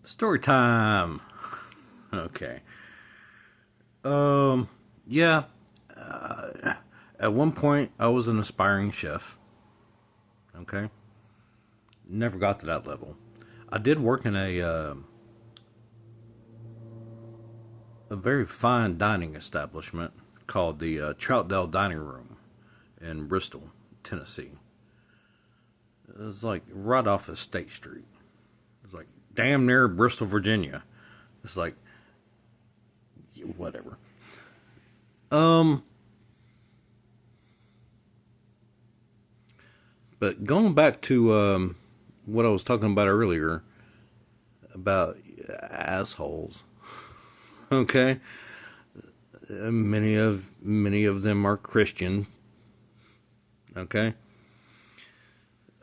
Story time. Okay. Yeah. At one point, I was an aspiring chef. Okay. Never got to that level. I did work in a very fine dining establishment called the Troutdale Dining Room in Bristol, Tennessee. It was like right off of State Street. It was like damn near Bristol, Virginia. It's like whatever. Um, but going back to what I was talking about earlier about assholes. Okay, many of them are Christian. Okay.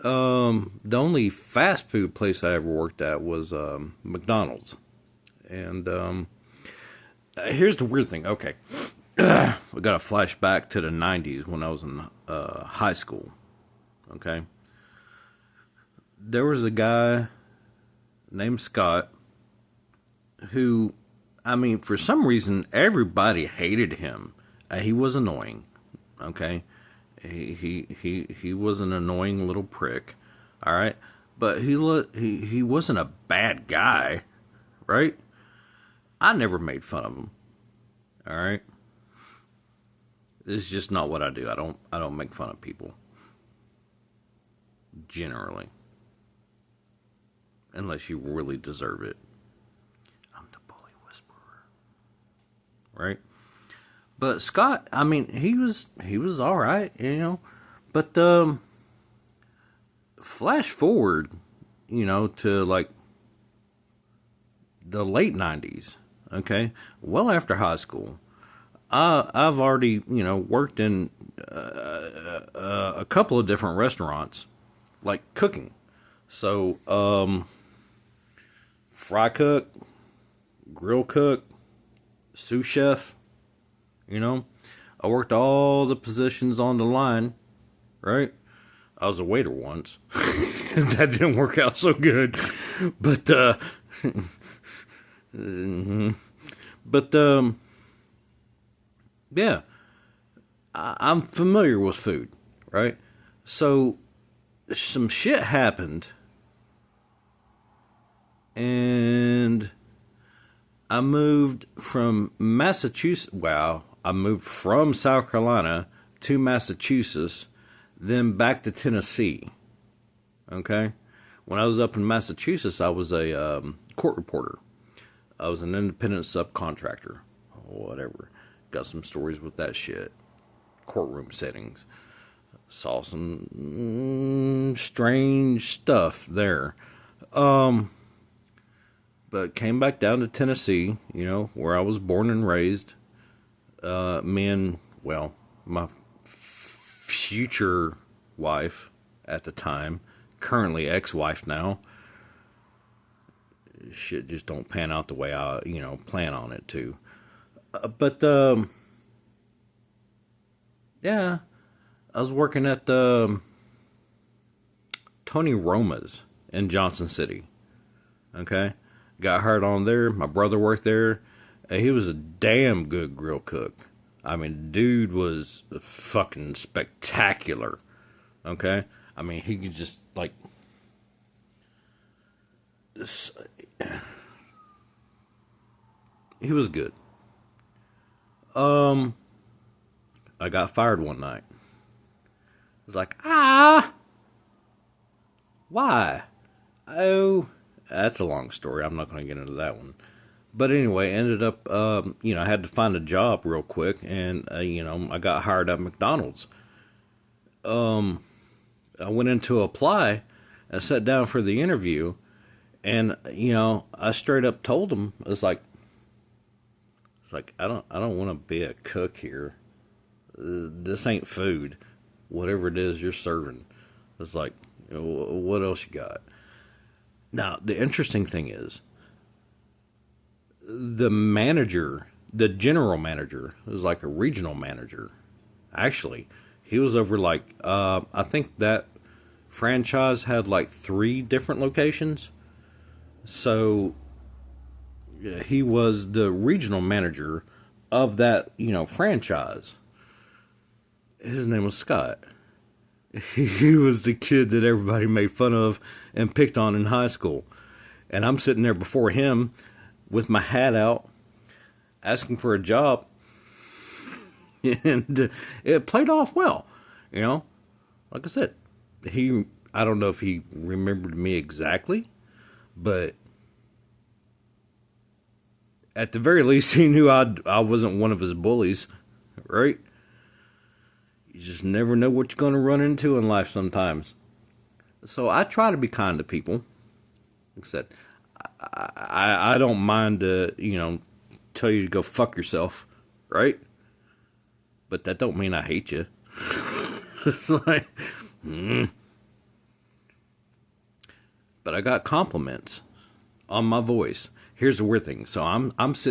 The only fast food place I ever worked at was McDonald's, and here's the weird thing. Okay, we got a flashback to the '90s when I was in high school. Okay, there was a guy named Scott who, I mean, for some reason, everybody hated him. He was annoying. Okay, he was an annoying little prick. All right, but he wasn't a bad guy, right? I never made fun of him. All right, it's just not what I do. I don't make fun of people generally, unless you really deserve it. I'm the bully whisperer, right? But Scott, I mean, he was all right, you know. But flash forward, to like the late '90s. Okay, well after high school, I've already worked in a couple of different restaurants, like cooking. So fry cook, grill cook, sous chef. You know, I worked all the positions on the line, right? I was a waiter once. That didn't work out so good. But, but, yeah, I'm familiar with food, right? So, some shit happened, and I moved from Massachusetts. Wow, I moved from South Carolina to Massachusetts, then back to Tennessee. Okay? When I was up in Massachusetts, I was a court reporter. I was an independent subcontractor. Whatever. Got some stories with that shit. Courtroom settings. Saw some strange stuff there. But came back down to Tennessee, where I was born and raised. Me and, well, my future wife at the time, currently ex-wife now, shit just don't pan out the way I, plan on it to. But, yeah, I was working at Tony Roma's in Johnson City. Okay? Got hired on there. My brother worked there. He was a damn good grill cook. I mean, dude was fucking spectacular. Okay? I mean, he could just, like... He was good. I got fired one night. I was like, why? Oh, that's a long story. I'm not going to get into that one. But anyway, ended up, I had to find a job real quick, and, I got hired at McDonald's. I went in to apply, and sat down for the interview, and, I straight up told them, I don't want to be a cook here. This ain't food. Whatever it is you're serving. It's like, what else you got? Now, the interesting thing is, the manager, the general manager, was like a regional manager. Actually, he was over like, I think that franchise had like 3 different locations. So he was the regional manager of that, franchise. His name was Scott. He was the kid that everybody made fun of and picked on in high school. And I'm sitting there before him with my hat out, asking for a job. And it played off well, Like I said, I don't know if he remembered me exactly, but at the very least, he knew I wasn't one of his bullies, right? You just never know what you're going to run into in life sometimes. So I try to be kind to people. Like I said, I don't mind to, tell you to go fuck yourself, right? But that don't mean I hate you. It's like, But I got compliments on my voice. Here's the weird thing. So I'm sitting